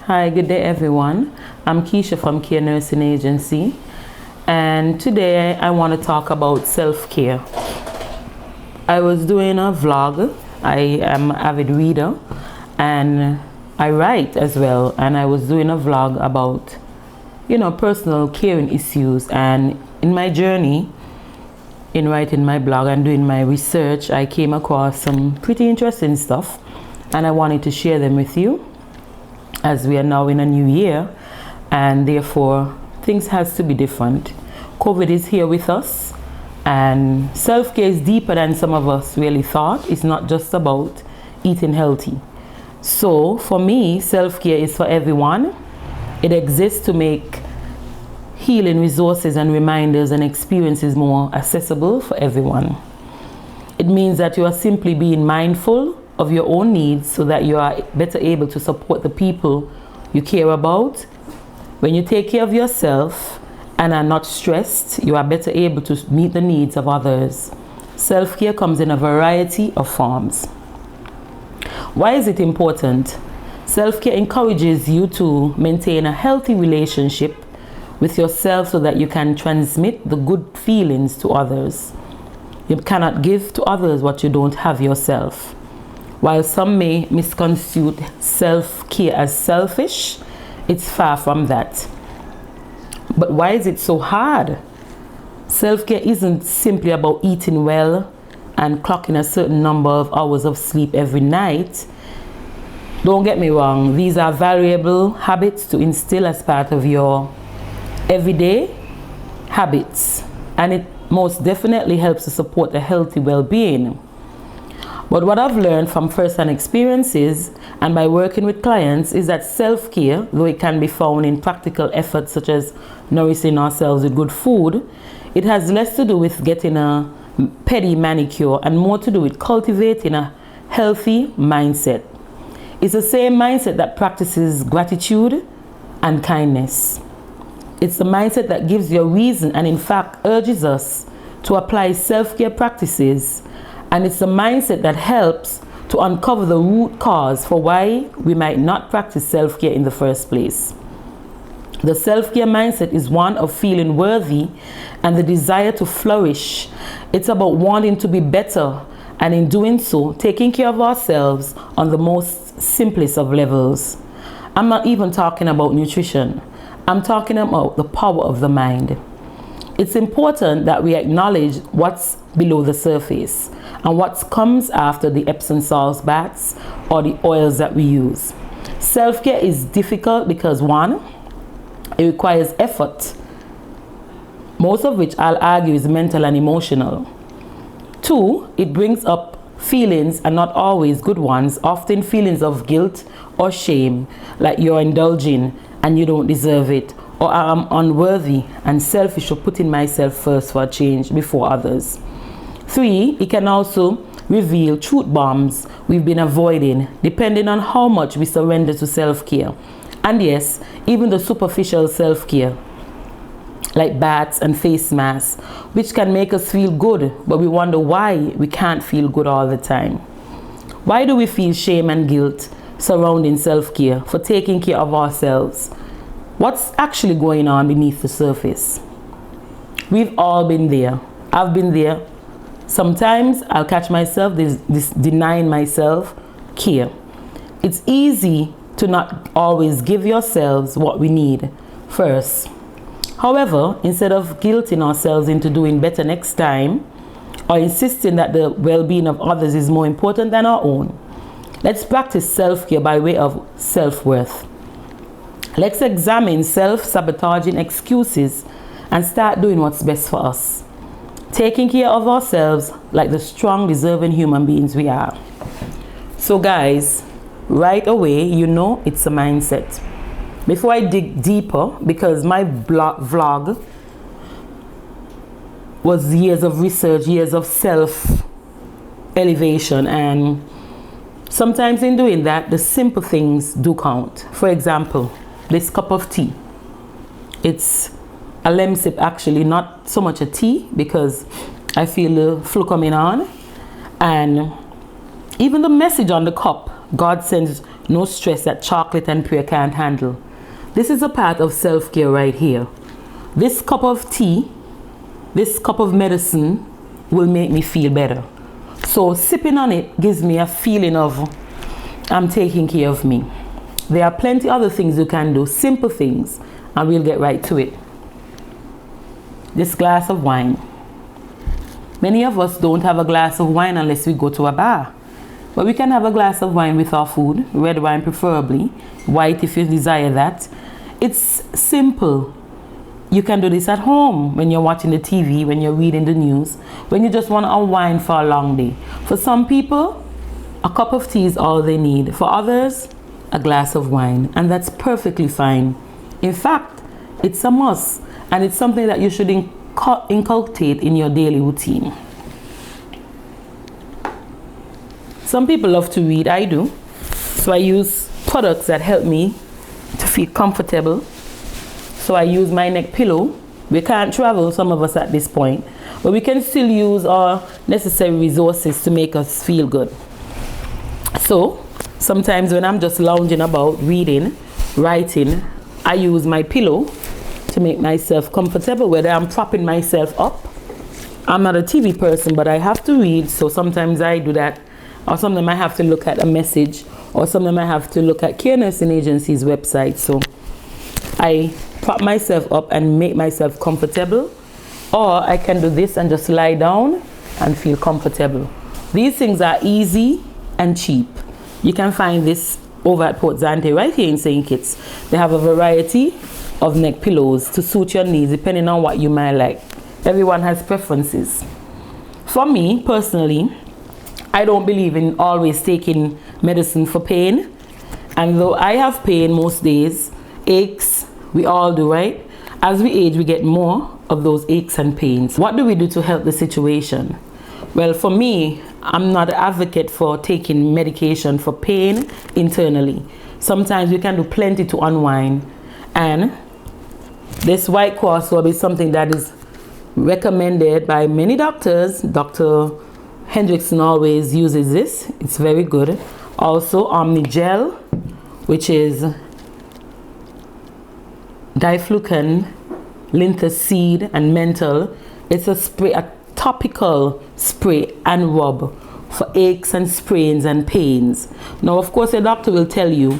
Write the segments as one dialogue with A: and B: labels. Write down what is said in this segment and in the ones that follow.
A: Hi, good day everyone. I'm Keisha from Care Nursing Agency, and today I want to talk about self-care. I was doing a vlog. I am an avid reader and I write as well, and I was doing a vlog about personal caring issues, and in my journey in writing my blog and doing my research, I came across some pretty interesting stuff, and I wanted to share them with you as we are now in a new year, and therefore things has to be different. COVID is here with us, and self-care is deeper than some of us really thought. It's not just about eating healthy. So for me, self-care is for everyone. It exists to make healing resources and reminders and experiences more accessible for everyone. It means that you are simply being mindful of your own needs so that you are better able to support the people you care about. When you take care of yourself and are not stressed, you are better able to meet the needs of others. Self-care comes in a variety of forms. Why is it important? Self-care encourages you to maintain a healthy relationship with yourself so that you can transmit the good feelings to others. You cannot give to others what you don't have yourself. While some may misconstrue self-care as selfish, it's far from that. But why is it so hard? Self-care isn't simply about eating well and clocking a certain number of hours of sleep every night. Don't get me wrong, these are valuable habits to instill as part of your everyday habits, and it most definitely helps to support a healthy well-being. But what I've learned from first-hand experiences and by working with clients is that self-care, though it can be found in practical efforts such as nourishing ourselves with good food, it has less to do with getting a petty manicure and more to do with cultivating a healthy mindset. It's the same mindset that practices gratitude and kindness. It's the mindset that gives you a reason and in fact urges us to apply self-care practices. And it's a mindset that helps to uncover the root cause for why we might not practice self-care in the first place. The self-care mindset is one of feeling worthy and the desire to flourish. It's about wanting to be better, and in doing so, taking care of ourselves on the most simplest of levels. I'm not even talking about nutrition. I'm talking about the power of the mind. It's important that we acknowledge what's below the surface and what comes after the Epsom salt baths or the oils that we use. Self-care is difficult because one, it requires effort, most of which I'll argue is mental and emotional. Two, it brings up feelings, and not always good ones, often feelings of guilt or shame, like you're indulging and you don't deserve it, or I'm unworthy and selfish for putting myself first for a change before others. Three, it can also reveal truth bombs we've been avoiding, depending on how much we surrender to self-care. And yes, even the superficial self-care, like baths and face masks, which can make us feel good, but we wonder why we can't feel good all the time. Why do we feel shame and guilt surrounding self-care for taking care of ourselves? What's actually going on beneath the surface? We've all been there. I've been there. Sometimes I'll catch myself denying myself care. It's easy to not always give yourselves what we need first. However, instead of guilting ourselves into doing better next time, or insisting that the well-being of others is more important than our own, let's practice self-care by way of self-worth. Let's examine self-sabotaging excuses and start doing what's best for us, taking care of ourselves like the strong, deserving human beings we are. So guys, right away, it's a mindset. Before I dig deeper, because my vlog was years of research, years of self-elevation, and sometimes in doing that, the simple things do count. For example, this cup of tea. It's a lemsip, actually, not so much a tea, because I feel the flu coming on, and even the message on the cup God sends no stress that chocolate and prayer can't handle. This is a part of self-care right here. This cup of tea, this cup of medicine will make me feel better. So sipping on it gives me a feeling of I'm taking care of me. There are plenty other things you can do, simple things, and we'll get right to it. This glass of wine. Many of us don't have a glass of wine unless we go to a bar. But we can have a glass of wine with our food, red wine preferably, white if you desire that. It's simple. You can do this at home when you're watching the TV, when you're reading the news, when you just want to unwind for a long day. For some people, a cup of tea is all they need. For others, a glass of wine, and that's perfectly fine. In fact, it's a must, and it's something that you should inculcate in your daily routine. Some people love to read, I do. So I use products that help me to feel comfortable. So I use my neck pillow. We can't travel, some of us at this point, but we can still use our necessary resources to make us feel good. So sometimes when I'm just lounging about, reading, writing, I use my pillow to make myself comfortable, whether I'm propping myself up. I'm not a TV person, but I have to read, so sometimes I do that. Or sometimes I have to look at a message, or sometimes I have to look at Care Nursing Agency's website. So I prop myself up and make myself comfortable, or I can do this and just lie down and feel comfortable. These things are easy and cheap. You can find this over at Port Zante right here in St. Kitts. They have a variety of neck pillows to suit your needs depending on what you might like. Everyone has preferences. For me personally, I don't believe in always taking medicine for pain. And though I have pain most days, aches, we all do, right? As we age, we get more of those aches and pains. What do we do to help the situation? Well, for me, I'm not an advocate for taking medication for pain internally. Sometimes we can do plenty to unwind. And this white cross rub is something that is recommended by many doctors. Dr. Hendrickson always uses this. It's very good. Also, Omni Gel, which is diflucan, linseed, and menthol. It's a spray, a topical spray and rub for aches and sprains and pains. Now, of course, a doctor will tell you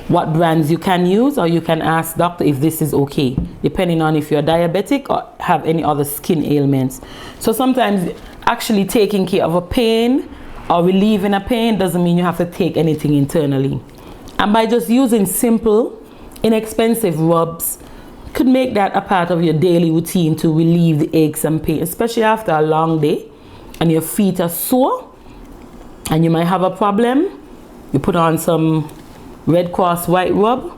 A: what brands you can use, or you can ask doctor if this is okay, depending on if you're diabetic or have any other skin ailments. So sometimes actually taking care of a pain or relieving a pain doesn't mean you have to take anything internally. And by just using simple, inexpensive rubs, could make that a part of your daily routine to relieve the aches and pain, especially after a long day and your feet are sore and you might have a problem. You put on some Red Cross white rub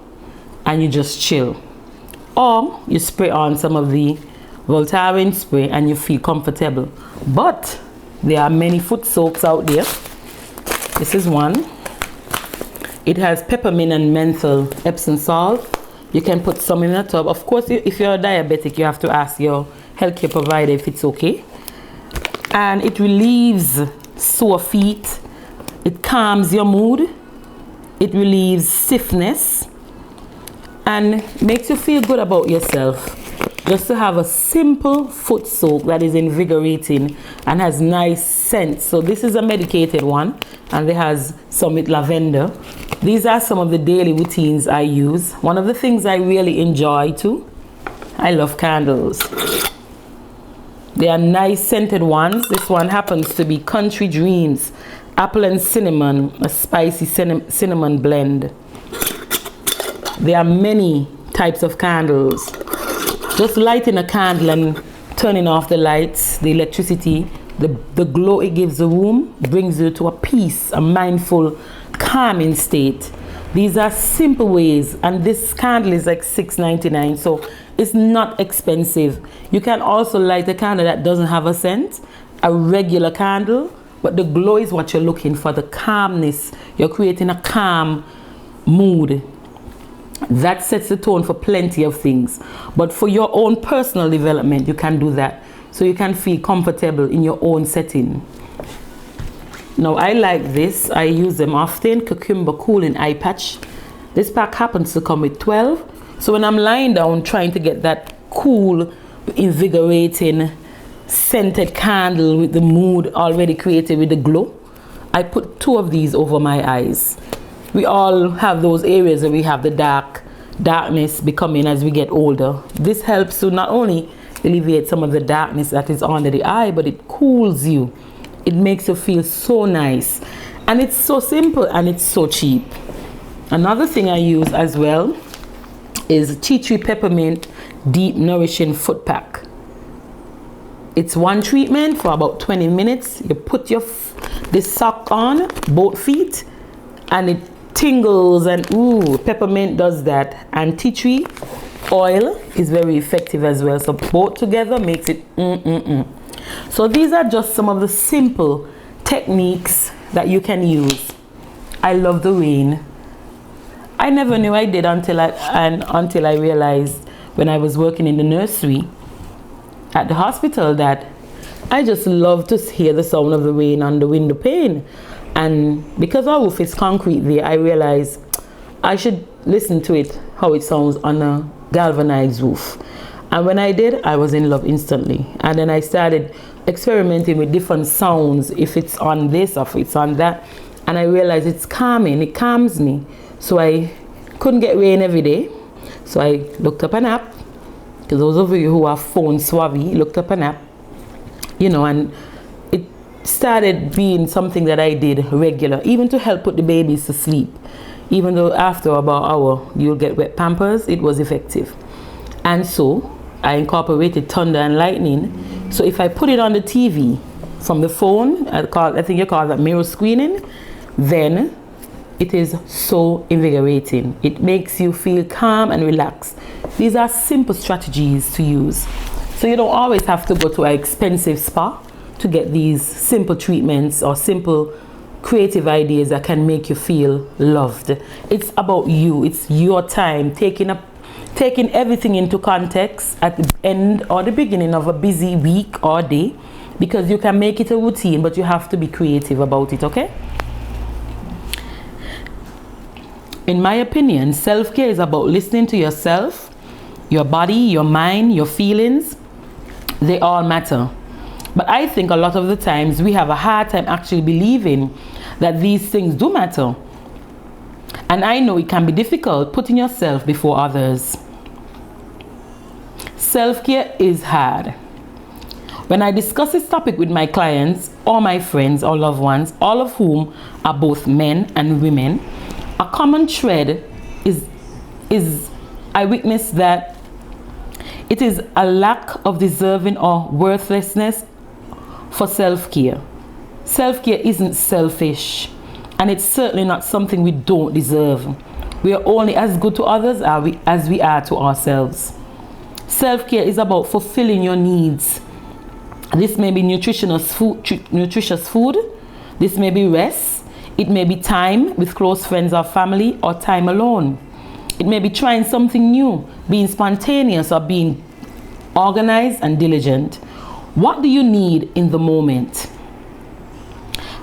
A: and you just chill. Or you spray on some of the Voltaren spray and you feel comfortable. But there are many foot soaps out there. This is one. It has peppermint and menthol Epsom salt. You can put some in a tub. Of course, if you're a diabetic, you have to ask your healthcare provider if it's okay. And it relieves sore feet. It calms your mood. It relieves stiffness and makes you feel good about yourself. Just to have a simple foot soak that is invigorating and has nice scent. So this is a medicated one, and it has some with lavender. These are some of the daily routines I use. One of the things I really enjoy too, I love candles. They are nice scented ones. This one happens to be Country Dreams Apple and Cinnamon, a spicy cinnamon blend. There are many types of candles. Just lighting a candle and turning off the lights, the electricity, the glow it gives the room brings you to a peace, a mindful, calming state. These are simple ways, and this candle is like $6.99, so it's not expensive. You can also light a candle that doesn't have a scent, a regular candle, but the glow is what you're looking for, the calmness. You're creating a calm mood. That sets the tone for plenty of things. But for your own personal development, you can do that. So you can feel comfortable in your own setting. Now I like this. I use them often. Cucumber Cooling Eye Patch. This pack happens to come with 12. So when I'm lying down trying to get that cool, invigorating, scented candle with the mood already created with the glow, I put 2 of these over my eyes. We all have those areas where we have the darkness becoming as we get older. This helps to not only alleviate some of the darkness that is under the eye, but it cools you. It makes you feel so nice. And it's so simple and it's so cheap. Another thing I use as well is Tea Tree Peppermint Deep Nourishing Foot Pack. It's one treatment for about 20 minutes. You put this sock on both feet and it tingles, and ooh, peppermint does that. And tea tree oil is very effective as well. So both together makes it So these are just some of the simple techniques that you can use. I love the rain. I never knew I did until I realized when I was working in the nursery at the hospital that I just love to hear the sound of the rain on the window pane. And because our roof is concrete there, I realized I should listen to it, how it sounds on a galvanized roof. And when I did, I was in love instantly. And then I started experimenting with different sounds, if it's on this or if it's on that. And I realized it's calming, it calms me. So I couldn't get rain every day. So I looked up an app. Because those of you who are phone savvy, looked up an app, and it started being something that I did regular, even to help put the babies to sleep. Even though after about an hour you'll get wet pampers, it was effective. And so I incorporated thunder and lightning. So if I put it on the TV from the phone, I think you call that mirror screening, then it is so invigorating. It makes you feel calm and relaxed. These are simple strategies to use. So you don't always have to go to an expensive spa to get these simple treatments or simple creative ideas that can make you feel loved. It's about you. It's your time, taking everything into context at the end or the beginning of a busy week or day, because you can make it a routine, but you have to be creative about it, okay? In my opinion, self-care is about listening to yourself, your body, your mind, your feelings. They all matter. But I think a lot of the times we have a hard time actually believing that these things do matter. And I know it can be difficult putting yourself before others. Self-care is hard. When I discuss this topic with my clients or my friends or loved ones, all of whom are both men and women, a common thread is I witness that it is a lack of deserving or worthlessness for self-care. Self-care isn't selfish, and it's certainly not something we don't deserve. We are only as good to others as we are to ourselves. Self-care is about fulfilling your needs. This may be nutritious food. This may be rest. It may be time with close friends or family, or time alone. It may be trying something new, being spontaneous, or being organized and diligent. What do you need in the moment?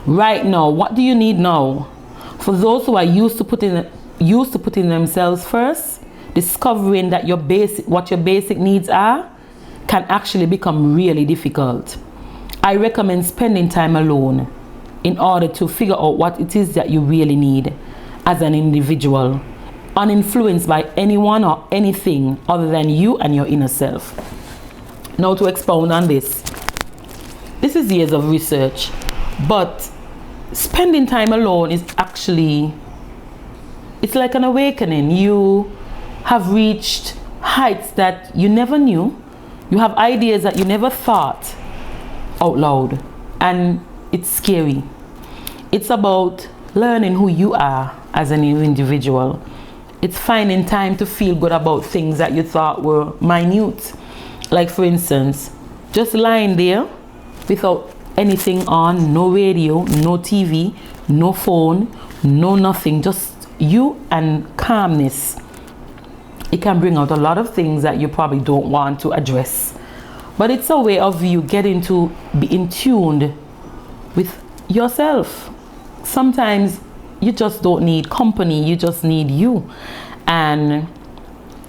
A: Right now, what do you need now? For those who are used to putting themselves first, discovering that what your basic needs are can actually become really difficult. I recommend spending time alone in order to figure out what it is that you really need as an individual, uninfluenced by anyone or anything other than you and your inner self. Now, to expound on this is years of research, but spending time alone is actually, it's like an awakening. You have reached heights that you never knew. You have ideas that you never thought out loud, and it's scary. It's about learning who you are as an individual. It's finding time to feel good about things that you thought were minute. Like, for instance, just lying there without anything on, no radio, no TV, no phone, no nothing, just you and calmness. It can bring out a lot of things that you probably don't want to address. But it's a way of you getting to be in tune with yourself. Sometimes you just don't need company, you just need you. And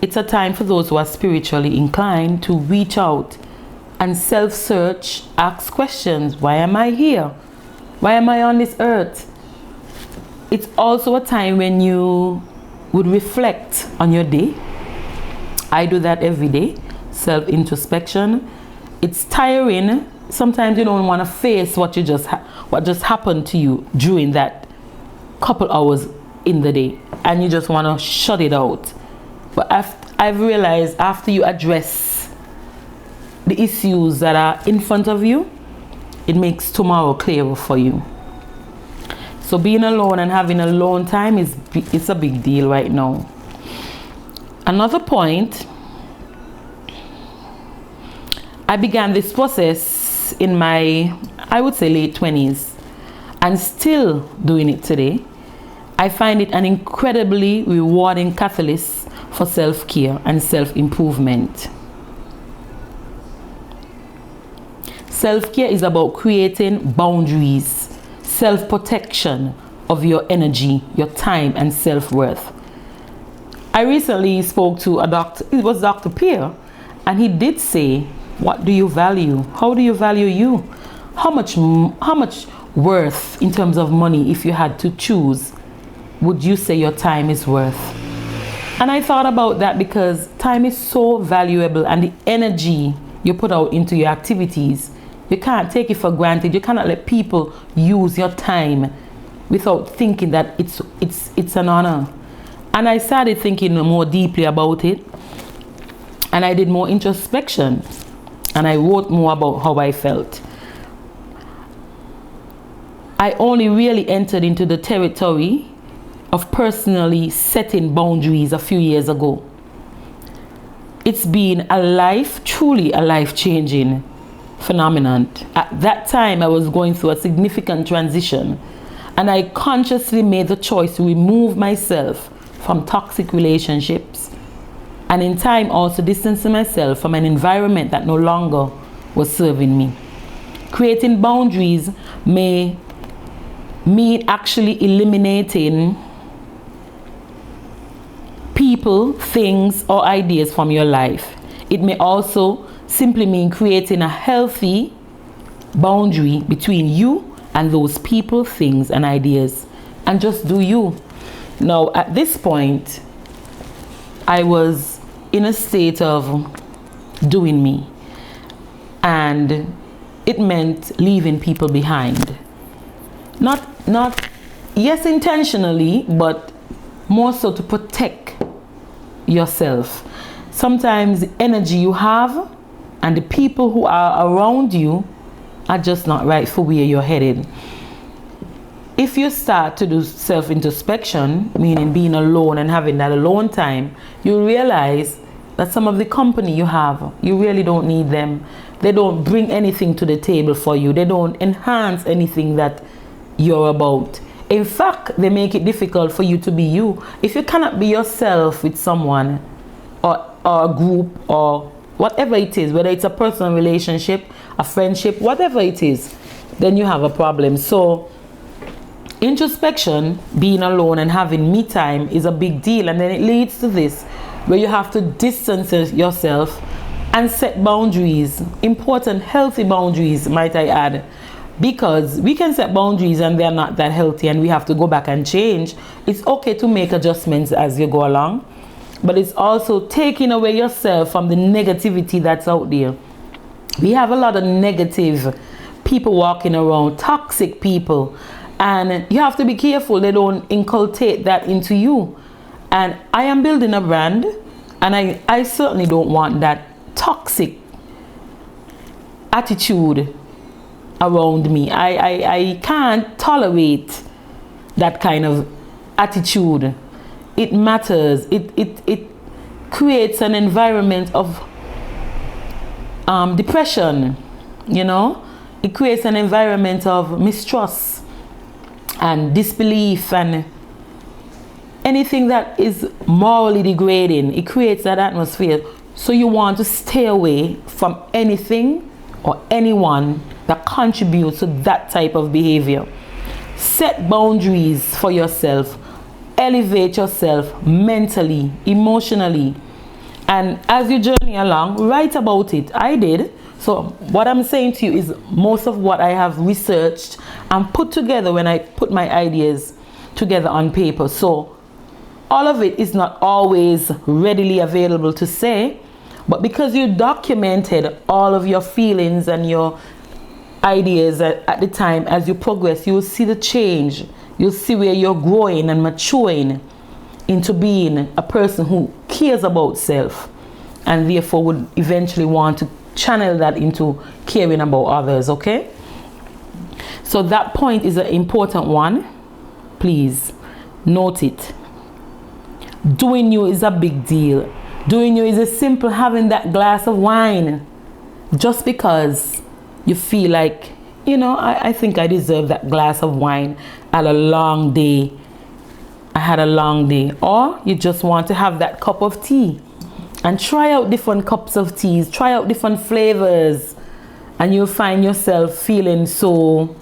A: it's a time for those who are spiritually inclined to reach out and self-search, ask questions. Why am I here? Why am I on this earth? It's also a time when you would reflect on your day. I do that every day, self-introspection. It's tiring. Sometimes you don't want to face what just happened to you during that couple hours in the day, and you just want to shut it out. But I've realized after you address the issues that are in front of you, it makes tomorrow clearer for you. So being alone and having alone time it's a big deal right now. Another point, I began this process in my, I would say, late 20s, and still doing it today. I find it an incredibly rewarding catalyst for self-care and self-improvement. Self-care is about creating boundaries, self-protection of your energy, your time, and self-worth. I recently spoke to a doctor, it was Dr. Pierre, and he did say, what do you value? How do you value you? How much worth in terms of money, if you had to choose, would you say your time is worth? And I thought about that because time is so valuable, and the energy you put out into your activities, you can't take it for granted. You cannot let people use your time without thinking that it's an honor. And I started thinking more deeply about it, and I did more introspection, and I wrote more about how I felt. I only really entered into the territory of personally setting boundaries a few years ago. It's been truly a life-changing phenomenon. At that time, I was going through a significant transition, and I consciously made the choice to remove myself from toxic relationships, and in time also distancing myself from an environment that no longer was serving me. Creating boundaries may mean actually eliminating people, things, or ideas from your life. It may also simply mean creating a healthy boundary between you and those people, things, and ideas, and just do you. Now, at this point, I was in a state of doing me, and it meant leaving people behind. Not yes, intentionally, but more so to protect yourself. Sometimes the energy you have and the people who are around you are just not right for where you're headed. If you start to do self-introspection, meaning being alone and having that alone time, you realize that some of the company you have, you really don't need them. They don't bring anything to the table for you. They don't enhance anything that you're about. In fact, they make it difficult for you to be you. If you cannot be yourself with someone or a group or whatever it is, whether it's a personal relationship, a friendship, whatever it is, then you have a problem. So introspection, being alone and having me time, is a big deal, and then it leads to this where you have to distance yourself and set boundaries, important healthy boundaries, might I add, because we can set boundaries and they're not that healthy and we have to go back and change. It's okay to make adjustments as you go along, but it's also taking away yourself from the negativity that's out there. We have a lot of negative people walking around, toxic people, and you have to be careful they don't inculcate that into you. And I am building a brand, and I certainly don't want that toxic attitude around me. I can't tolerate that kind of attitude. It matters. It creates an environment of depression, you know. It creates an environment of mistrust and disbelief and anything that is morally degrading. It creates that atmosphere. So you want to stay away from anything or anyone that contributes to that type of behavior. Set boundaries for yourself. Elevate yourself mentally, emotionally. And as you journey along, write about it. I did. So what I'm saying to you is most of what I have researched and put together when I put my ideas together on paper. So all of it is not always readily available to say, but because you documented all of your feelings and your ideas at the time, as you progress, you will see the change. You'll see where you're growing and maturing into being a person who cares about self and therefore would eventually want to channel that into caring about others, okay? So that point is an important one. Please note it. Doing you is a big deal. Doing you is as simple having that glass of wine just because you feel like, you know, I think I deserve that glass of wine at a long day. I had a long day. Or you just want to have that cup of tea and try out different cups of teas, try out different flavors, and you'll find yourself feeling so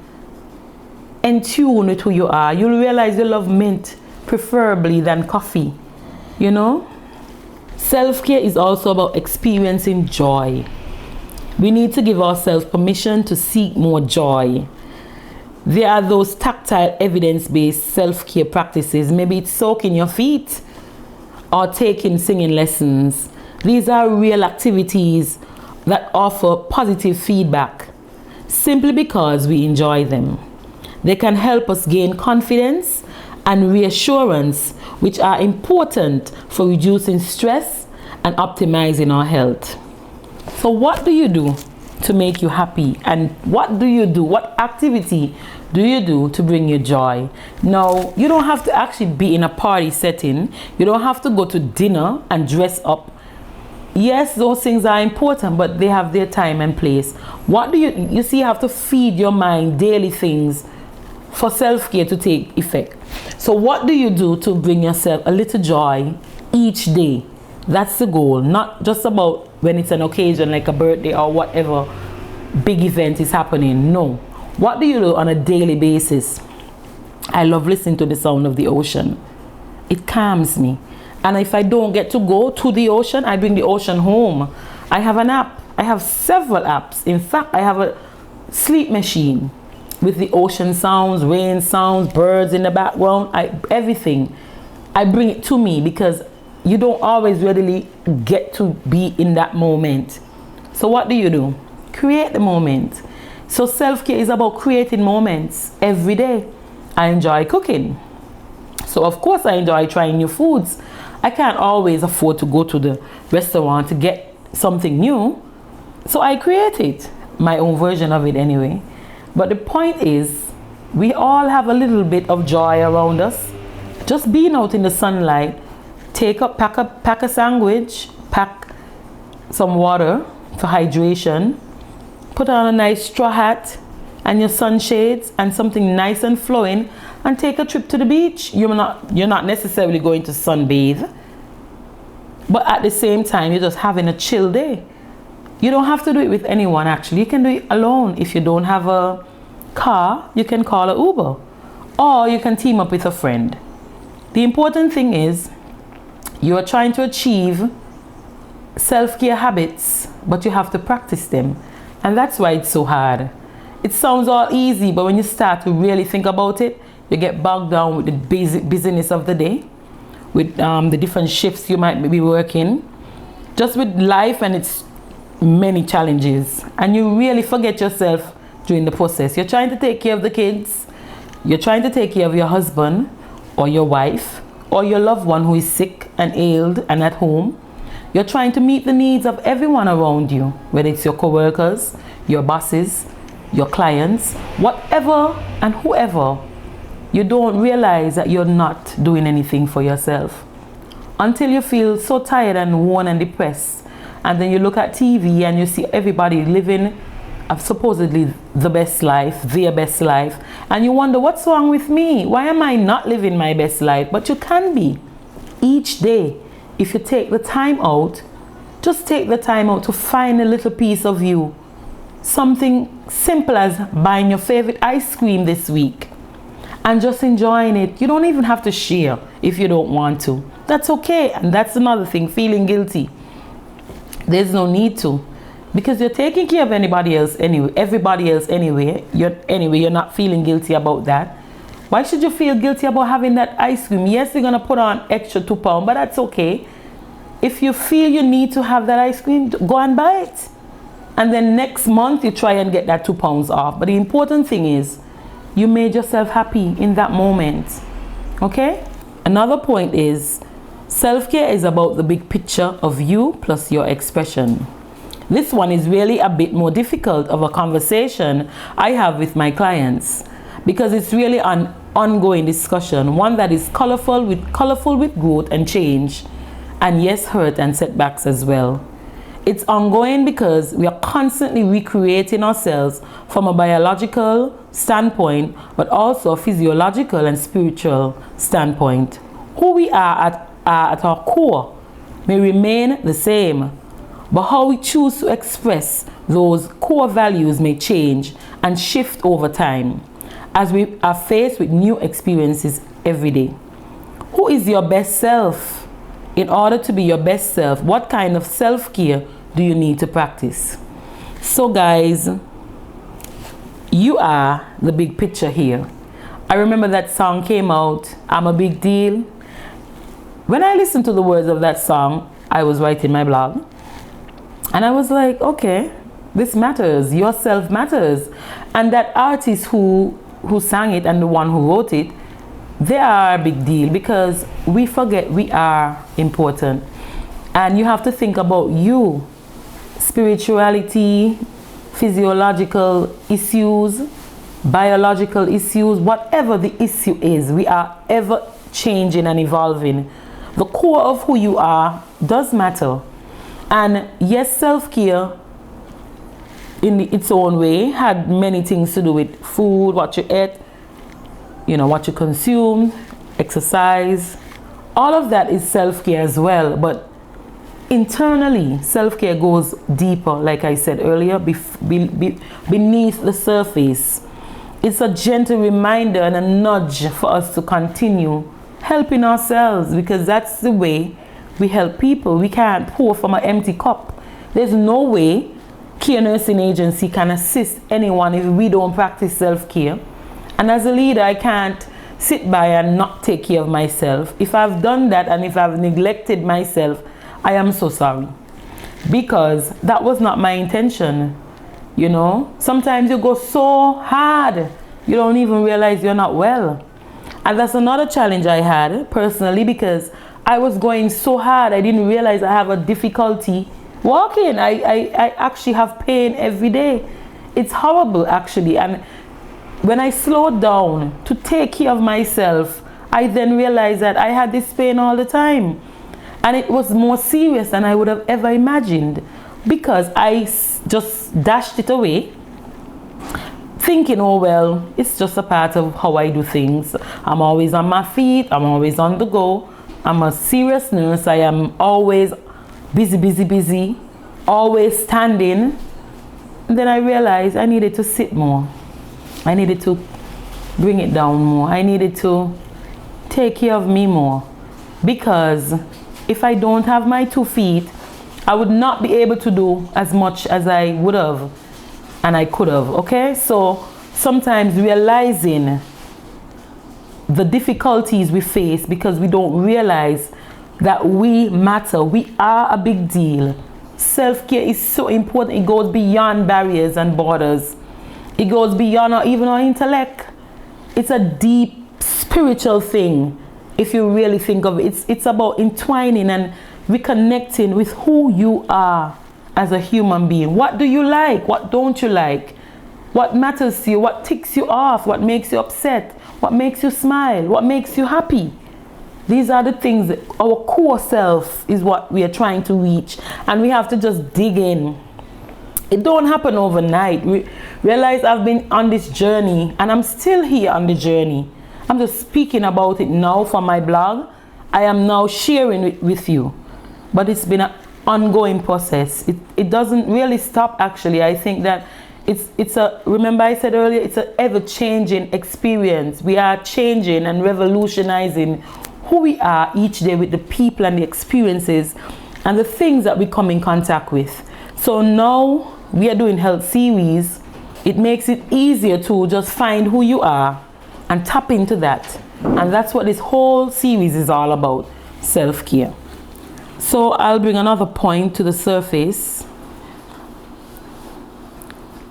A: in tune with who you are. You'll realize you love mint preferably than coffee, you know? Self-care is also about experiencing joy. We need to give ourselves permission to seek more joy. There are those tactile, evidence-based self-care practices. Maybe it's soaking your feet or taking singing lessons. These are real activities that offer positive feedback simply because we enjoy them. They can help us gain confidence and reassurance, which are important for reducing stress and optimizing our health. So what do you do to make you happy? And what do you do? What activity do you do to bring you joy? Now, you don't have to actually be in a party setting. You don't have to go to dinner and dress up. Yes, those things are important, but they have their time and place. What do you see, you have to feed your mind daily things for self-care to take effect. So what do you do to bring yourself a little joy each day? That's the goal, not just about when it's an occasion like a birthday or whatever big event is happening. No. What do you do on a daily basis? I love listening to the sound of the ocean. It calms me. And if I don't get to go to the ocean, I bring the ocean home. I have an app. I have several apps. In fact, I have a sleep machine with the ocean sounds, rain sounds, birds in the background, everything. I bring it to me because you don't always readily get to be in that moment. So what do? Create the moment. So self-care is about creating moments every day. I enjoy cooking. So of course I enjoy trying new foods. I can't always afford to go to the restaurant to get something new. So I create it, my own version of it anyway. But the point is, we all have a little bit of joy around us. Just being out in the sunlight, pack a sandwich, pack some water for hydration, put on a nice straw hat and your sunshades and something nice and flowing, and take a trip to the beach. You're not necessarily going to sunbathe, but at the same time, you're just having a chill day. You don't have to do it with anyone actually. You can do it alone. If you don't have a car, you can call an Uber, or you can team up with a friend. The important thing is you are trying to achieve self-care habits, but you have to practice them. And that's why it's so hard. It sounds all easy, but when you start to really think about it, you get bogged down with the basic busyness of the day, with the different shifts you might be working, just with life and its many challenges. And you really forget yourself during the process. You're trying to take care of the kids, you're trying to take care of your husband or your wife or your loved one who is sick and ailed and at home. You're trying to meet the needs of everyone around you, whether it's your co-workers, your bosses, your clients, whatever and whoever. You don't realize that you're not doing anything for yourself until you feel so tired and worn and depressed. And then you look at TV and you see everybody living supposedly the best life, their best life. And you wonder, what's wrong with me? Why am I not living my best life? But you can be each day. If you take the time out, just take the time out to find a little piece of you. something simple as buying your favorite ice cream this week and just enjoying it. You don't even have to share if you don't want to. That's okay. And that's another thing, feeling guilty. There's no need to, because you're taking care of everybody else anyway. You're not feeling guilty about that. Why should you feel guilty about having that ice cream? Yes, you're gonna put on extra £2, but that's okay. If you feel you need to have that ice cream, go and buy it. And then next month you try and get that £2 off. But the important thing is you made yourself happy in that moment. Okay? Another point is self-care is about the big picture of you plus your expression. This one is really a bit more difficult of a conversation I have with my clients, because it's really an ongoing discussion, one that is colorful with growth and change, and yes, hurt and setbacks as well. It's ongoing because we are constantly recreating ourselves from a biological standpoint, but also a physiological and spiritual standpoint. Who we are at our core may remain the same, but how we choose to express those core values may change and shift over time as we are faced with new experiences every day. Who is your best self? In order to be your best self, what kind of self-care do you need to practice? So guys, you are the big picture here. I remember that song came out, I'm a Big Deal. When I listened to the words of that song, I was writing my blog. And I was like, okay, this matters, yourself matters. And that artist who sang it and the one who wrote it, they are a big deal, because we forget we are important. And you have to think about you. Spirituality, physiological issues, biological issues, whatever the issue is, we are ever changing and evolving. The core of who you are does matter. And yes, self-care in its own way had many things to do with food, what you ate, what you consume, exercise. All of that is self-care as well. But internally, self-care goes deeper, like I said earlier, beneath the surface. It's a gentle reminder and a nudge for us to continue helping ourselves, because that's the way we help people. We can't pour from an empty cup. There's no way Care Nursing Agency can assist anyone if we don't practice self-care. And as a leader, I can't sit by and not take care of myself. If I've done that and if I've neglected myself, I am so sorry, because that was not my intention. Sometimes you go so hard, you don't even realize you're not well. And that's another challenge I had personally, because I was going so hard, I didn't realize I have a difficulty walking. I actually have pain every day. It's horrible, actually. And when I slowed down to take care of myself, I then realized that I had this pain all the time. And it was more serious than I would have ever imagined, because I just dashed it away, thinking, oh well, it's just a part of how I do things. I'm always on my feet, I'm always on the go. I'm a serious nurse. I am always busy, always standing. And then I realized I needed to sit more. I needed to bring it down more. I needed to take care of me more, because if I don't have my 2 feet, I would not be able to do as much as I would have and I could have. Okay, so sometimes realizing the difficulties we face because we don't realize that we matter, we are a big deal. Self-care is so important. It goes beyond barriers and borders. It goes beyond even our intellect. It's a deep spiritual thing. If you really think of it, it's about entwining and reconnecting with who you are as a human being. What do you like? What don't you like? What matters to you? What ticks you off? What makes you upset? What makes you smile? What makes you happy? These are the things that our core self is what we are trying to reach, and we have to just dig in. It don't happen overnight. Realize I've been on this journey and I'm still here on the journey. I'm just speaking about it now for my blog. I am now sharing it with you, but it's been an ongoing process. It doesn't really stop, actually. I think that remember I said earlier, it's an ever-changing experience. We are changing and revolutionizing who we are each day with the people and the experiences and the things that we come in contact with. So now we are doing health series. It makes it easier to just find who you are and tap into that. And that's what this whole series is all about, self-care. So I'll bring another point to the surface.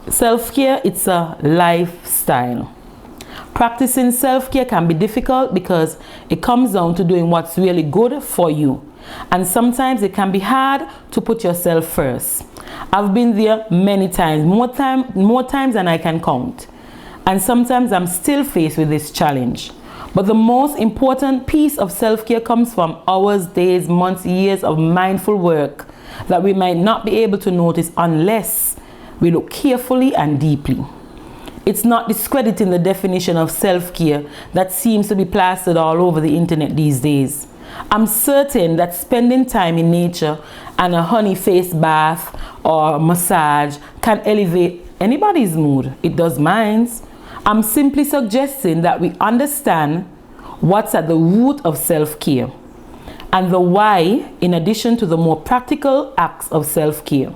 A: Self-care, it's a lifestyle. Practicing self-care can be difficult because it comes down to doing what's really good for you. And sometimes it can be hard to put yourself first. I've been there many times, more times than I can count. And sometimes I'm still faced with this challenge. But the most important piece of self-care comes from hours, days, months, years of mindful work that we might not be able to notice unless we look carefully and deeply. It's not discrediting the definition of self-care that seems to be plastered all over the internet these days. I'm certain that spending time in nature and a honey face bath or massage can elevate anybody's mood. It does mine. I'm simply suggesting that we understand what's at the root of self-care and the why, in addition to the more practical acts of self-care.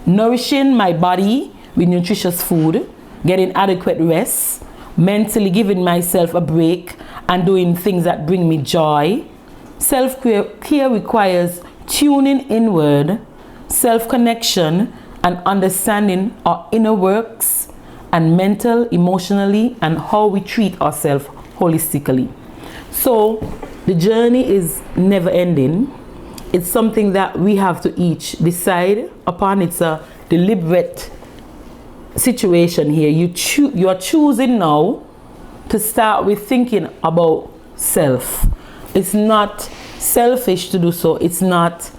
A: Nourishing my body with nutritious food, getting adequate rest, mentally giving myself a break, and doing things that bring me joy. Self-care requires tuning inward, self-connection, and understanding our inner works and mental, emotionally, and how we treat ourselves holistically. So the journey is never ending. It's something that we have to each decide upon. It's a deliberate situation here. You are choosing now to start with thinking about self. It's not selfish to do so. It's not,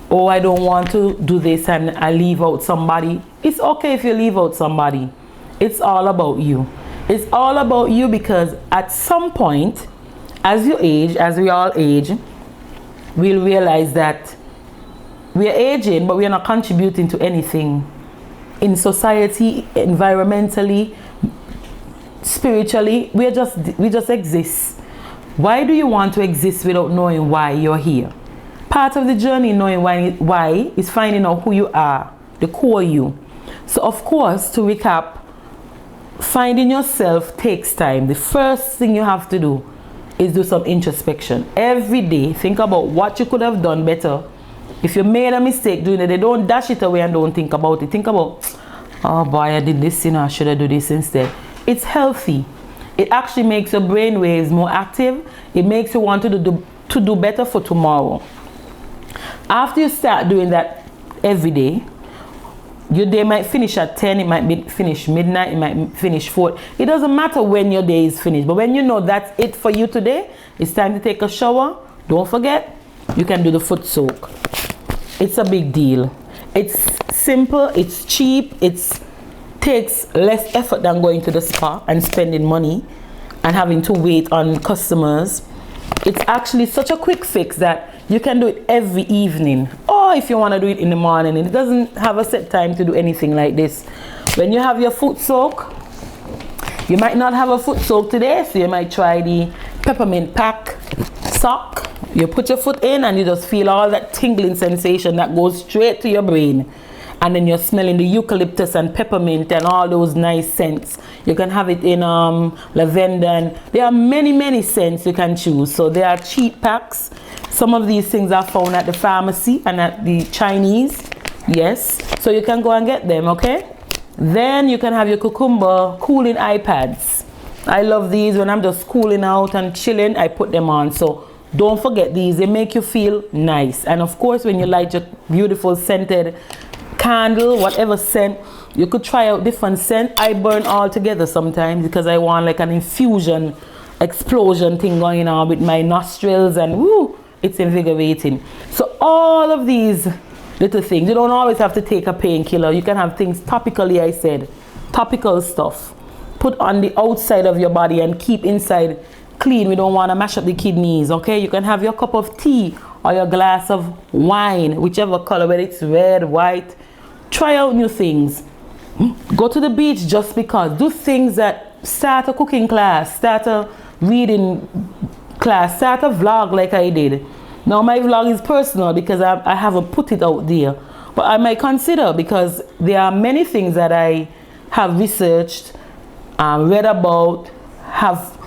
A: oh, I don't want to do this and I leave out somebody. It's okay if you leave out somebody. It's all about you. It's all about you because at some point, as you age, as we all age, we'll realize that we are aging, but we are not contributing to anything in society, environmentally, spiritually. We just exist. Why do you want to exist without knowing why you're here? Part of the journey knowing why is finding out who you are, the core you. So of course, to recap, finding yourself takes time. The first thing you have to do is do some introspection. Every day, think about what you could have done better. If you made a mistake doing it, don't dash it away and don't think about it. Think about, oh boy, I did this, I should have done this instead. It's healthy. It actually makes your brain waves more active. It makes you want to do better for tomorrow. After you start doing that every day, your day might finish at 10, it might be finish midnight, it might finish 4. It doesn't matter when your day is finished, but when you know that's it for you today, it's time to take a shower. Don't forget, you can do the foot soak. It's a big deal. It's simple, it's cheap, it takes less effort than going to the spa and spending money and having to wait on customers. It's actually such a quick fix that you can do it every evening, or if you want to do it in the morning. It doesn't have a set time to do anything like this. When you have your foot soak, you might not have a foot soak today, so you might try the peppermint pack sock. You put your foot in and you just feel all that tingling sensation that goes straight to your brain. And then you're smelling the eucalyptus and peppermint and all those nice scents. You can have it in lavender, and there are many scents you can choose. So there are cheap packs. Some of these things are found at the pharmacy and at the Chinese. Yes, so you can go and get them, okay? Then you can have your cucumber cooling eye pads. I love these. When I'm just cooling out and chilling, I put them on. So don't forget these. They make you feel nice. And of course, when you light your beautiful scented candle, whatever scent, you could try out different scent. I burn all together sometimes because I want like an infusion explosion thing going on with my nostrils, and woo, it's invigorating. So all of these little things, you don't always have to take a painkiller. You can have things topically, I said, topical stuff put on the outside of your body and keep inside clean. We don't want to mash up the kidneys, okay? You can have your cup of tea or your glass of wine, whichever color, whether it's red, white. Try out new things. Go to the beach just because. Do things that start a cooking class, start a reading class, start a vlog like I did. Now my vlog is personal because I haven't put it out there. But I might consider, because there are many things that I have researched, read about, have,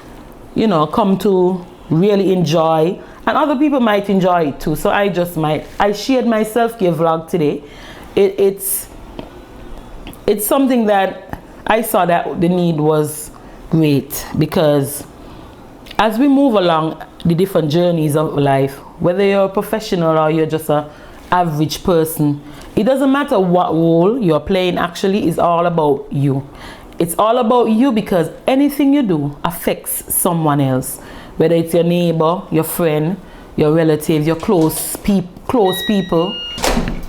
A: you know, come to really enjoy, and other people might enjoy it too. So I shared my self-care vlog today. It's something that I saw that the need was great, because as we move along the different journeys of life, whether you're a professional or you're just an average person, it doesn't matter what role you're playing. Actually, it's all about you. It's all about you, because anything you do affects someone else, whether it's your neighbor, your friend, your relative, your close people.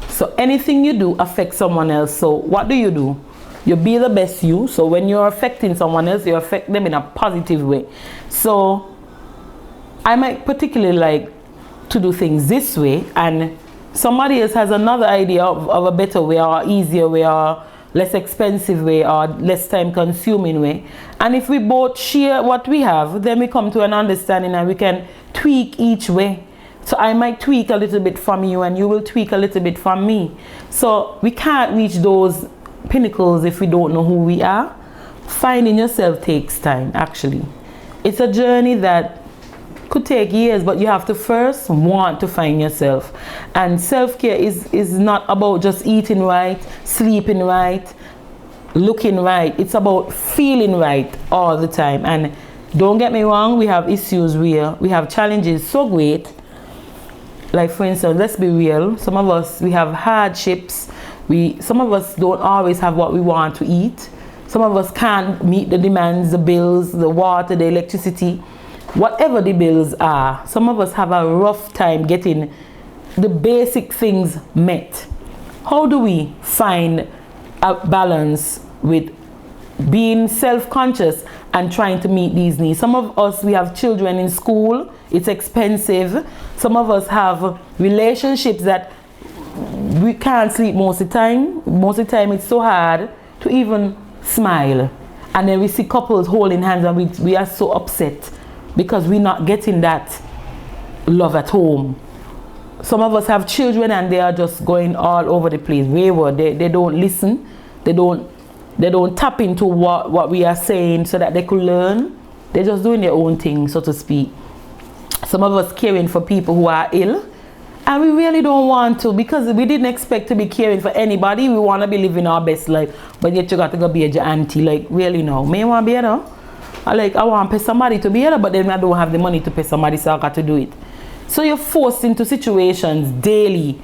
A: So anything you do affects someone else. So what do? You be the best you. So when you're affecting someone else, you affect them in a positive way. So I might particularly like to do things this way, and somebody else has another idea of a better way, or easier way, or less expensive way, or less time consuming way. And if we both share what we have, then we come to an understanding and we can tweak each way. So I might tweak a little bit from you and you will tweak a little bit from me. So we can't reach those pinnacles if we don't know who we are. Finding yourself takes time, actually. It's a journey that could take years, but you have to first want to find yourself. And self-care is not about just eating right, sleeping right, looking right. It's about feeling right all the time. And don't get me wrong, we have issues where we have challenges so great. Like, for instance, let's be real, some of us, we have hardships. Some of us don't always have what we want to eat. Some of us can't meet the demands, the bills, the water, the electricity, whatever the bills are. Some of us have a rough time getting the basic things met. How do we find a balance with being self-conscious and trying to meet these needs? Some of us, we have children in school, it's expensive. Some of us have relationships that we can't sleep most of the time. Most of the time it's so hard to even smile. And then we see couples holding hands and we are so upset because we're not getting that love at home. Some of us have children and they are just going all over the place, wayward. They don't listen. They don't tap into what we are saying so that they could learn. They're just doing their own thing, so to speak. Some of us caring for people who are ill, and we really don't want to, because we didn't expect to be caring for anybody. We want to be living our best life, but yet you got to go be your auntie. Like, really, no, me want to be here. I want to pay somebody to be here, but then I don't have the money to pay somebody, so I got to do it. So you're forced into situations daily,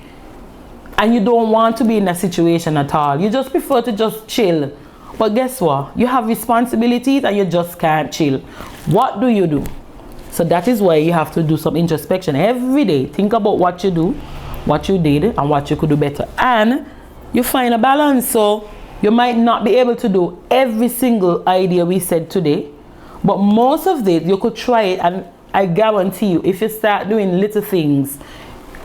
A: and you don't want to be in a situation at all. You just prefer to just chill. But guess what? You have responsibilities and you just can't chill. What do? So that is why you have to do some introspection every day. Think about what you do, what you did, and what you could do better. And you find a balance. So you might not be able to do every single idea we said today, but most of it, you could try it. And I guarantee you, if you start doing little things,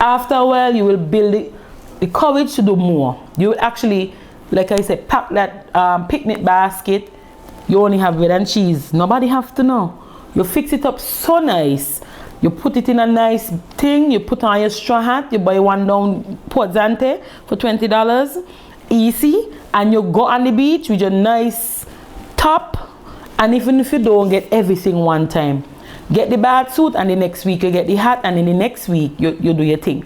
A: after a while, you will build the courage to do more. You will actually, like I said, pack that picnic basket. You only have bread and cheese. Nobody have to know. You fix it up so nice. You put it in a nice thing. You put on your straw hat. You buy one down Port Zante for $20. Easy. And you go on the beach with your nice top. And even if you don't get everything one time, get the bath suit, and the next week you get the hat, and in the next week you do your thing.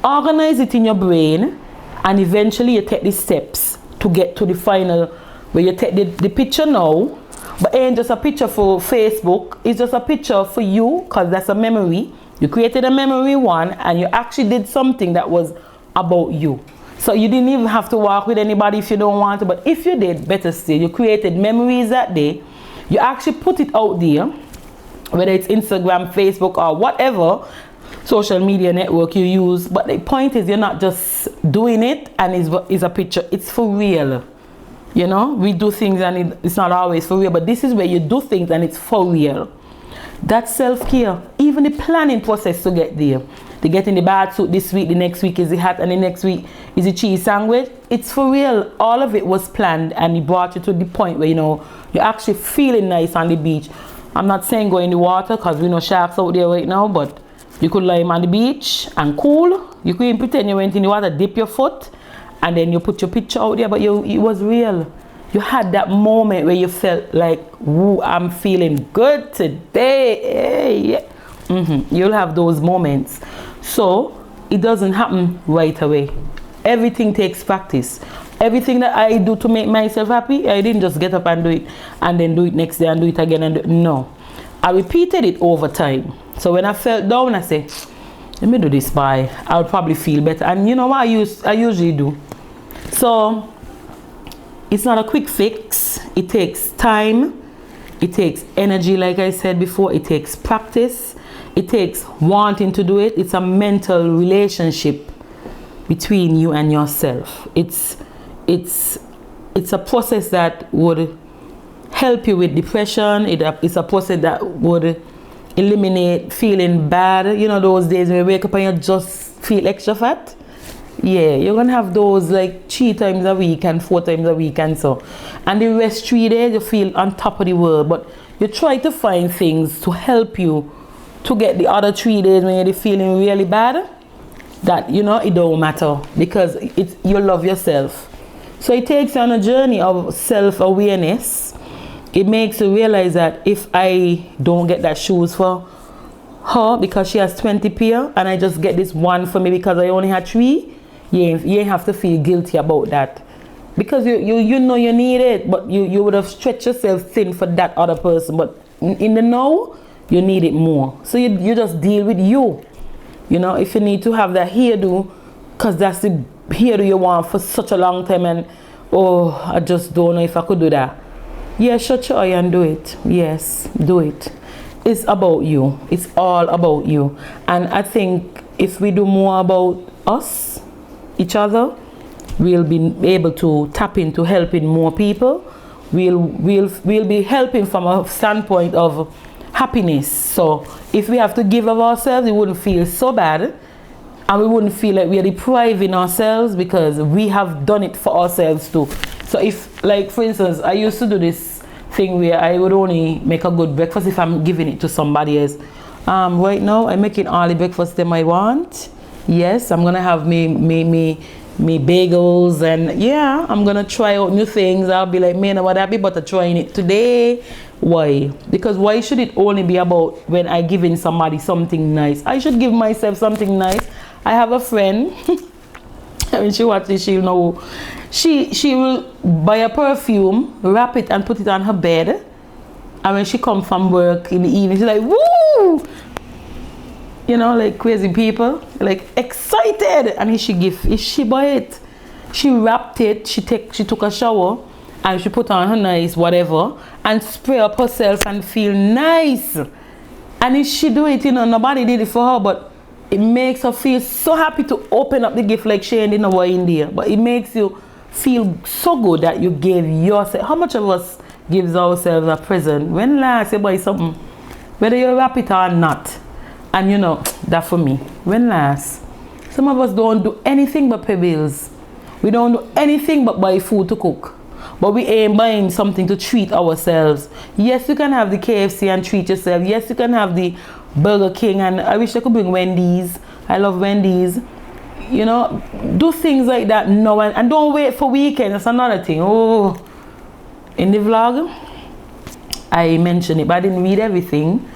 A: Organize it in your brain, and eventually you take the steps to get to the final, where you take the picture now, but it ain't just a picture for Facebook. It's just a picture for you, because that's a memory. You created a memory one, and you actually did something that was about you. So you didn't even have to walk with anybody if you don't want to, but if you did, better still, you created memories that day. You actually put it out there, whether it's Instagram, Facebook, or whatever social media network you use. But the point is, you're not just doing it and it's a picture. It's for real. You know, we do things and it's not always for real, but this is where you do things and it's for real. That's self-care. Even the planning process to get there. they get in the bath suit this week, the next week is the hat, and the next week is the cheese sandwich. It's for real. All of it was planned, and it brought you to the point where, you know, you're actually feeling nice on the beach. I'm not saying go in the water because we know sharks out there right now, but you could lie on the beach and cool. You could even pretend you went in the water, dip your foot, and then you put your picture out there, but it was real. You had that moment where you felt like, woo, I'm feeling good today. Hey, yeah. You'll have those moments. So it doesn't happen right away. Everything takes practice. Everything that I do to make myself happy, I didn't just get up and do it and then do it next day and do it again and do it. No. I repeated it over time. So when I felt down, I say, let me do this, bye. I'll probably feel better. And you know what I usually do? So it's not a quick fix. It takes time. It takes energy, like I said before. It takes practice. It takes wanting to do it. It's a mental relationship between you and yourself. It's a process that would help you with depression. It's a process that would eliminate feeling bad. You know, those days when you wake up and you just feel extra fat? Yeah, you're gonna have those like 3 times a week and 4 times a week and so. And the rest 3 days you feel on top of the world. But you try to find things to help you to get the other 3 days when you're feeling really bad. That, you know, it don't matter because you love yourself. So it takes you on a journey of self-awareness. It makes you realize that if I don't get that shoes for her because she has 20 pair and I just get this one for me because I only had 3, you have to feel guilty about that. Because you know you need it, but you would have stretched yourself thin for that other person. But in the now, you need it more. So you just deal with you. You know, if you need to have that hairdo, because that's the hairdo you want for such a long time and, oh, I just don't know if I could do that. Yeah, shut your eye and do it. Yes, do it. It's about you. It's all about you. And I think if we do more about us, each other, we'll be able to tap into helping more people. We'll be helping from a standpoint of happiness. So if we have to give of ourselves, we wouldn't feel so bad, and we wouldn't feel like we are depriving ourselves because we have done it for ourselves too. So if, like for instance, I used to do this thing where I would only make a good breakfast if I'm giving it to somebody else. Right now I'm making all the breakfast them I want. Yes, I'm gonna have me bagels, and yeah, I'm gonna try out new things. I'll be like, man, what happy but I'm trying it today. Why? Because why should it only be about when I giving somebody something nice? I should give myself something nice. I have a friend when she watches, she'll know. She will buy a perfume, wrap it and put it on her bed, and when she comes from work in the evening, she's like, woo! You know, like crazy people, like excited. And she buy it. She wrapped it, she took a shower, and she put on her nice whatever and spray up herself and feel nice. And if she do it, you know, nobody did it for her, but it makes her feel so happy to open up the gift like she ain't in our India. But it makes you feel so good that you gave yourself. How much of us gives ourselves a present? When last you buy something, whether you wrap it or not, and you know, that for me, when last? Some of us don't do anything but pay bills. We don't do anything but buy food to cook. But we ain't buying something to treat ourselves. Yes, you can have the KFC and treat yourself. Yes, you can have the Burger King, and I wish I could bring Wendy's. I love Wendy's. You know, do things like that now, and don't wait for weekends. That's another thing. Oh, in the vlog, I mentioned it, but I didn't read everything.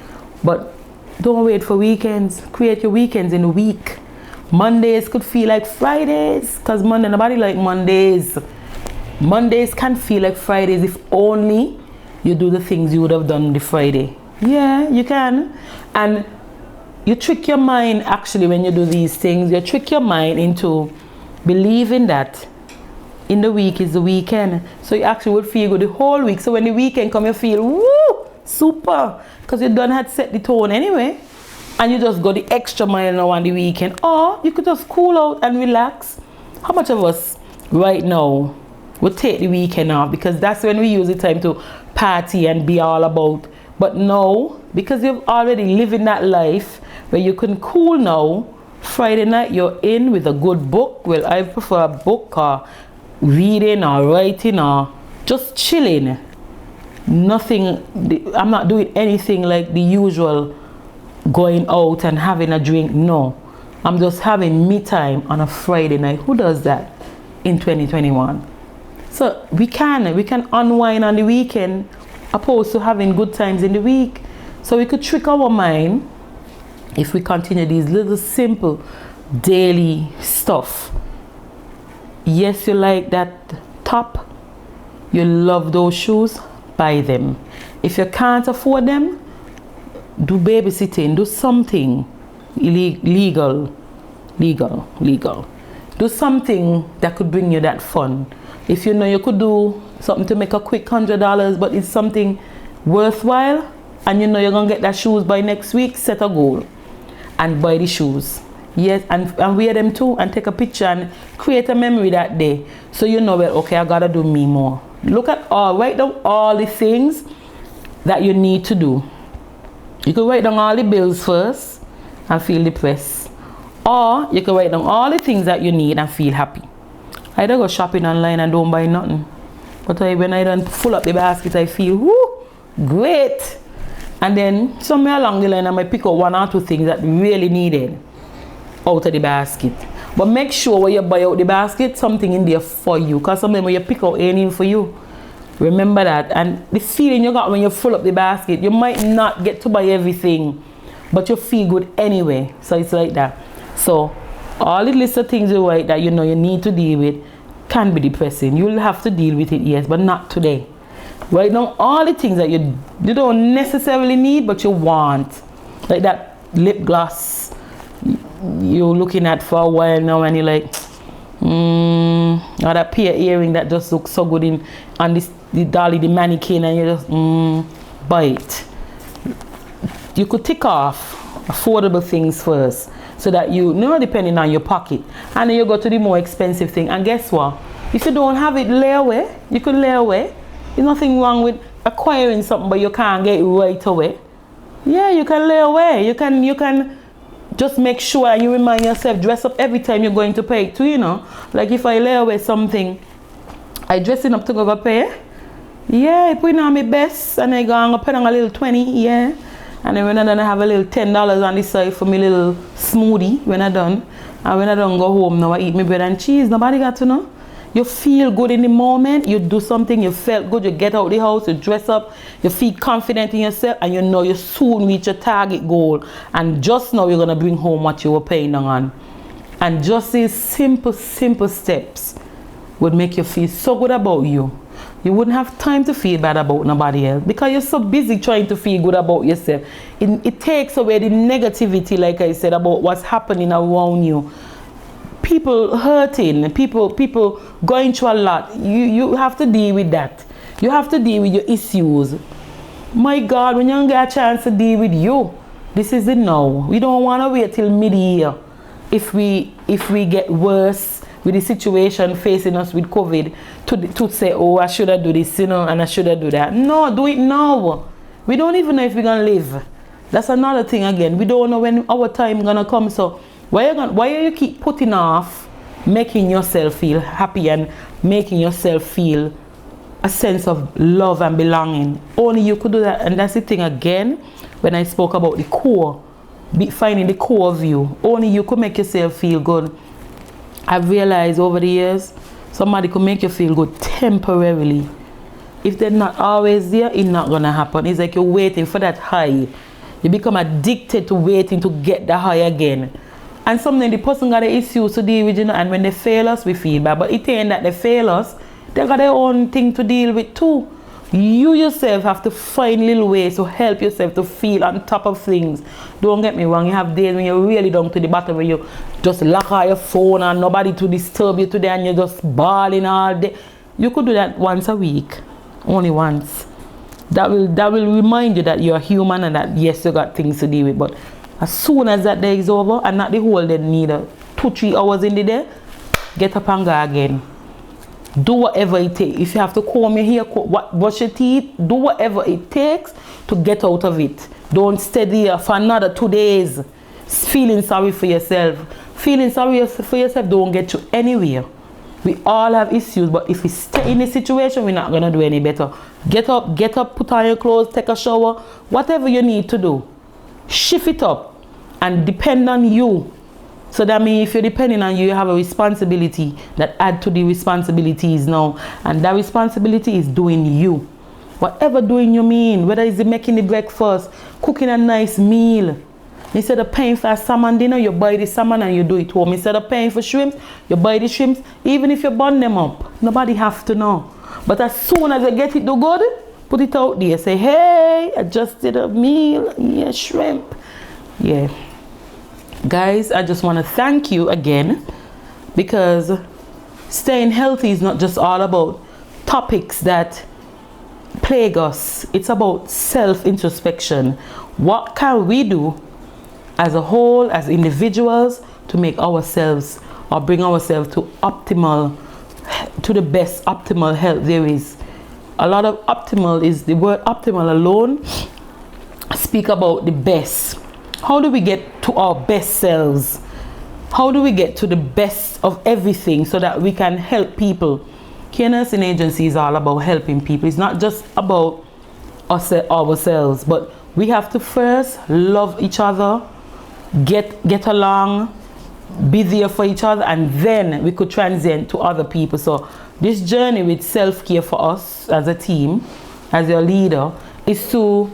A: But don't wait for weekends. Create your weekends in a week. Mondays could feel like Fridays, because Monday, nobody like Mondays. Mondays can feel like Fridays if only you do the things you would have done the Friday. Yeah, you can. And you trick your mind actually when you do these things. You trick your mind into believing that in the week is the weekend. So you actually would feel good the whole week. So when the weekend comes, you feel, woo, super. Because you done had set the tone anyway. And you just go the extra mile now on the weekend. Or you could just cool out and relax. How much of us right now would take the weekend off? Because that's when we use the time to party and be all about. But no, because you've already living that life where you can cool now Friday night you're in with a good book. Well, I prefer a book or reading or writing or just chilling. Nothing, I'm not doing anything like the usual going out and having a drink. No, I'm just having me time on a Friday night. Who does that in 2021? So we can unwind on the weekend opposed to having good times in the week. So we could trick our mind if we continue these little simple daily stuff. Yes, you like that top, you love those shoes, buy them. If you can't afford them, do babysitting, do something legal. Do something that could bring you that fun. If you know you could do something to make a quick $100, but it's something worthwhile, and you know you're gonna get that shoes by next week, set a goal and buy the shoes. Yes, and wear them too, and take a picture and create a memory that day. So you know, well, okay, I gotta do me more. Write down all the things that you need to do. You can write down all the bills first and feel depressed. Or you can write down all the things that you need and feel happy. I don't go shopping online and don't buy nothing. But when I don't full up the basket, I feel, whoo, great. And then somewhere along the line, I might pick up one or two things that really needed out of the basket. But make sure when you buy out the basket, something in there for you. Because something when you pick out anything for you, remember that. And the feeling you got when you full up the basket, you might not get to buy everything, but you feel good anyway. So it's like that. So all the list of things you write that you know you need to deal with can be depressing. You'll have to deal with it, yes, but not today. Write down all the things that you don't necessarily need, but you want. Like that lip gloss you're looking at for a while now, and you're like, or that pair earring that just looks so good on the dolly, the mannequin, and you just buy it. You could tick off affordable things first, so that you know, depending on your pocket, and then you go to the more expensive thing. And guess what? If you don't have it, lay away. You could lay away. There's nothing wrong with acquiring something, but you can't get it right away. Yeah, you can lay away. You can just make sure and you remind yourself, dress up every time you're going to pay it too, you know. Like if I lay away something, I dressing up to go pay. Yeah, I put on my best and I go and put on a little 20, yeah. And then when I done, I have a little $10 on the side for my little smoothie when I done. And when I done go home now, I eat my bread and cheese. Nobody got to know. You feel good in the moment, you do something, you felt good, you get out the house, you dress up, you feel confident in yourself, and you know you soon reach your target goal. And just now you're going to bring home what you were paying on. And just these simple steps would make you feel so good about you. You wouldn't have time to feel bad about nobody else because you're so busy trying to feel good about yourself. It takes away the negativity, like I said, about what's happening around you. People hurting, people going through a lot. You have to deal with that. You have to deal with your issues. My God, when you don't get a chance to deal with you, this is it now. We don't want to wait till mid-year if we get worse with the situation facing us with COVID to say, oh, I should have do this, you know, and I should have do that. No, do it now. We don't even know if we're gonna live. That's another thing again. We don't know when our time gonna come. So why you keep putting off making yourself feel happy and making yourself feel a sense of love and belonging? Only you could do that. And that's the thing again, when I spoke about the core, finding the core of you. Only you could make yourself feel good. I've realized over the years, somebody could make you feel good temporarily. If they're not always there, it's not gonna happen. It's like you're waiting for that high. You become addicted to waiting to get the high again. And sometimes the person got the issues to deal with, you know, and when they fail us, we feel bad. But it ain't that they fail us, they got their own thing to deal with too. You yourself have to find little ways to help yourself to feel on top of things. Don't get me wrong, you have days when you're really down to the bottom, where you just lock out your phone and nobody to disturb you today and you're just bawling all day. You could do that once a week, only once. That will remind you that you're human and that yes, you got things to deal with. But as soon as that day is over, and not the whole day, neither 2-3 hours in the day, get up and go again. Do whatever it takes. If you have to comb your hair, brush your teeth, do whatever it takes to get out of it. Don't stay there for another 2 days feeling sorry for yourself, feeling sorry for yourself don't get you anywhere. We all have issues, but if we stay in a situation, we're not gonna do any better. Get up, put on your clothes, take a shower, whatever you need to do. Shift it up and depend on you. So that means if you're depending on you, you have a responsibility that add to the responsibilities now. And that responsibility is doing you. Whatever doing you mean, whether it's making the breakfast, cooking a nice meal. Instead of paying for a salmon dinner, you buy the salmon and you do it home. Instead of paying for shrimps, you buy the shrimps. Even if you burn them up, nobody have to know. But as soon as you get it do good, put it out there. Say, hey, I just did a meal. Yeah, shrimp. Yeah. Guys, I just want to thank you again, because staying healthy is not just all about topics that plague us. It's about self-introspection. What can we do as a whole, as individuals, to make ourselves or bring ourselves to the best optimal health there is? A lot of optimal is the word optimal alone speak about the best. How do we get to our best selves? How do we get to the best of everything so that we can help people? Care Nursing Agency is all about helping people. It's not just about ourselves, but we have to first love each other, get along, be there for each other, and then we could transcend to other people. So this journey with self-care for us as a team, as your leader, is to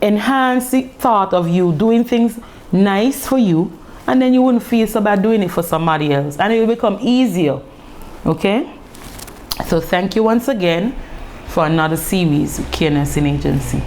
A: enhance the thought of you doing things nice for you, and then you wouldn't feel so bad doing it for somebody else, and it will become easier. Okay, so thank you once again for another series with Care Nursing Agency.